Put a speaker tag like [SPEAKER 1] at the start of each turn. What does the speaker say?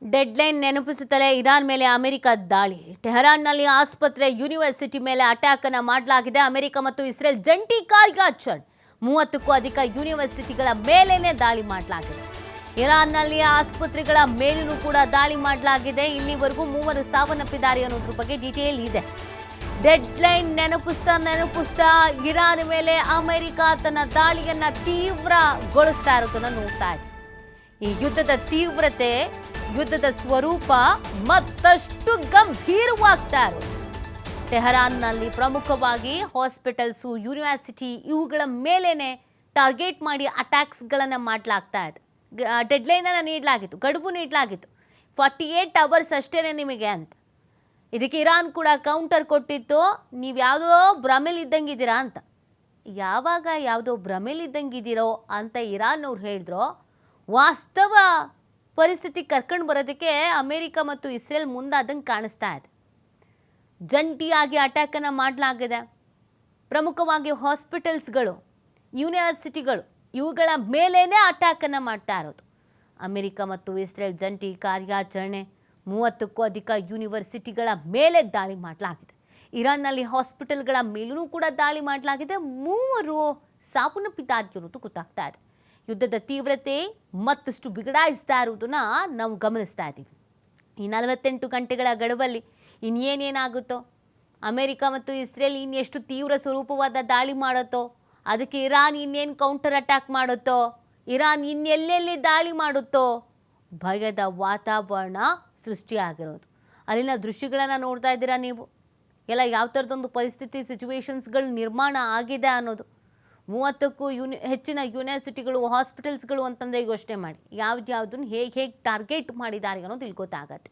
[SPEAKER 1] Deadline ನೆನಪಿಸುತ್ತಲೇ Iran ಮೇಲೆ America ದಾಳಿ. ಟೆಹರಾನ್ನಲ್ಲಿ ಆಸ್ಪತ್ರೆ, ಯೂನಿವರ್ಸಿಟಿ ಮೇಲೆ ಅಟ್ಯಾಕ್ ಅನ್ನು ಮಾಡಲಾಗಿದೆ. ಅಮೆರಿಕ ಮತ್ತು ಇಸ್ರೇಲ್ ಜಂಟಿ ಕಾರ್ಯಾಚರಣೆ. 30ಕ್ಕೂ ಅಧಿಕ ಯೂನಿವರ್ಸಿಟಿಗಳ ಮೇಲೇನೆ ದಾಳಿ ಮಾಡಲಾಗಿದೆ. ಇರಾನ್ನಲ್ಲಿ ಆಸ್ಪತ್ರೆಗಳ ಮೇಲೂ ಕೂಡ ದಾಳಿ ಮಾಡಲಾಗಿದೆ. ಇಲ್ಲಿವರೆಗೂ 3 ಸಾವನ್ನಪ್ಪಿದ್ದಾರೆ ಅನ್ನೋದ್ರ ಬಗ್ಗೆ ಡೀಟೇಲ್ ಇದೆ. ಡೆಡ್ಲೈನ್ ನೆನಪಿಸ್ತಾ ಇರಾನ್ ಮೇಲೆ ಅಮೆರಿಕ ತನ್ನ ದಾಳಿಯನ್ನ ತೀವ್ರಗೊಳಿಸ್ತಾ ಇರೋದನ್ನ ನೋಡ್ತಾ ಇದೆ. ಈ ಯುದ್ಧದ ತೀವ್ರತೆ, ಯುದ್ಧದ ಸ್ವರೂಪ ಮತ್ತಷ್ಟು ಗಂಭೀರವಾಗ್ತಾ ಇರೋದು. ಟೆಹರಾನ್ನಲ್ಲಿ ಪ್ರಮುಖವಾಗಿ ಹಾಸ್ಪಿಟಲ್ಸು, ಯೂನಿವರ್ಸಿಟಿ ಇವುಗಳ ಮೇಲೇನೆ ಟಾರ್ಗೆಟ್ ಮಾಡಿ ಅಟ್ಯಾಕ್ಸ್ಗಳನ್ನು ಮಾಡಲಾಗ್ತಾ ಇದೆ. ಡೆಡ್ಲೈನನ್ನು ನೀಡಲಾಗಿತ್ತು, ಗಡುವು ನೀಡಲಾಗಿತ್ತು. 48 ಅವರ್ಸ್ ಅಷ್ಟೇ ನಿಮಗೆ ಅಂತ. ಇದಕ್ಕೆ ಇರಾನ್ ಕೂಡ ಕೌಂಟರ್ ಕೊಟ್ಟಿತ್ತು, ನೀವು ಯಾವುದೋ ಭ್ರಮೆಲಿದ್ದಂಗಿದ್ದೀರಾ ಅಂತ. ಯಾವಾಗ ಯಾವುದೋ ಭ್ರಮೆಲಿದ್ದಂಗಿದ್ದೀರೋ ಅಂತ ಇರಾನ್ ಅವ್ರು ಹೇಳಿದ್ರು, ವಾಸ್ತವ ಪರಿಸ್ಥಿತಿ ಕರ್ಕೊಂಡು ಬರೋದಕ್ಕೆ ಅಮೆರಿಕ ಮತ್ತು ಇಸ್ರೇಲ್ ಮುಂದಾದಂಗೆ ಕಾಣಿಸ್ತಾ ಇದೆ. ಜಂಟಿಯಾಗಿ ಅಟ್ಯಾಕನ್ನು ಮಾಡಲಾಗಿದೆ. ಪ್ರಮುಖವಾಗಿ ಹಾಸ್ಪಿಟಲ್ಸ್ಗಳು, ಯೂನಿವರ್ಸಿಟಿಗಳು ಇವುಗಳ ಮೇಲೇನೆ ಅಟ್ಯಾಕನ್ನು ಮಾಡ್ತಾ ಇರೋದು. ಅಮೆರಿಕ ಮತ್ತು ಇಸ್ರೇಲ್ ಜಂಟಿ ಕಾರ್ಯಾಚರಣೆ. 30ಕ್ಕೂ ಅಧಿಕ ಯೂನಿವರ್ಸಿಟಿಗಳ ಮೇಲೆ ದಾಳಿ ಮಾಡಲಾಗಿದೆ. ಇರಾನ್ನಲ್ಲಿ ಹಾಸ್ಪಿಟಲ್ಗಳ ಮೇಲೂ ಕೂಡ ದಾಳಿ ಮಾಡಲಾಗಿದೆ. 3 ಸಾವನ್ನಪ್ಪಿದ್ದಾರೆ ಅನ್ನೋದು ಗೊತ್ತಾಗ್ತಾ ಇದೆ. ಯುದ್ಧದ ತೀವ್ರತೆ ಮತ್ತಷ್ಟು ಬಿಗಡಾಯಿಸ್ತಾ ಇರುವುದನ್ನು ನಾವು ಗಮನಿಸ್ತಾ ಇದ್ದೀವಿ. ಈ 48 ಗಂಟೆಗಳ ಗಡುವಲ್ಲಿ ಇನ್ನೇನೇನಾಗುತ್ತೋ, ಅಮೆರಿಕ ಮತ್ತು ಇಸ್ರೇಲ್ ಇನ್ನೆಷ್ಟು ತೀವ್ರ ಸ್ವರೂಪವಾದ ದಾಳಿ ಮಾಡುತ್ತೋ, ಅದಕ್ಕೆ ಇರಾನ್ ಇನ್ನೇನು ಕೌಂಟರ್ ಅಟ್ಯಾಕ್ ಮಾಡುತ್ತೋ, ಇರಾನ್ ಇನ್ನೆಲ್ಲೆಲ್ಲಿ ದಾಳಿ ಮಾಡುತ್ತೋ, ಭಯದ ವಾತಾವರಣ ಸೃಷ್ಟಿಯಾಗಿರೋದು. ಅಲ್ಲಿನ ದೃಶ್ಯಗಳನ್ನು ನೋಡ್ತಾ ಇದ್ದೀರಾ ನೀವು. ಎಲ್ಲ ಯಾವ ಥರದೊಂದು ಪರಿಸ್ಥಿತಿ, ಸಿಚುವೇಶನ್ಸ್ಗಳು ನಿರ್ಮಾಣ ಆಗಿದೆ ಅನ್ನೋದು. 30ಕ್ಕೂ ಹೆಚ್ಚಿನ ಯೂನಿವರ್ಸಿಟಿಗಳು, ಹಾಸ್ಪಿಟಲ್ಸ್ಗಳು ಅಂತಂದರೆ ಯೋಚನೆ ಮಾಡಿ, ಯಾವ್ದನ್ನು ಹೇಗೆ ಟಾರ್ಗೆಟ್ ಮಾಡಿದ್ದಾರೆ ಅನ್ನೋದು ಇಲ್ಲಿ ಗೊತ್ತಾಗತ್ತೆ.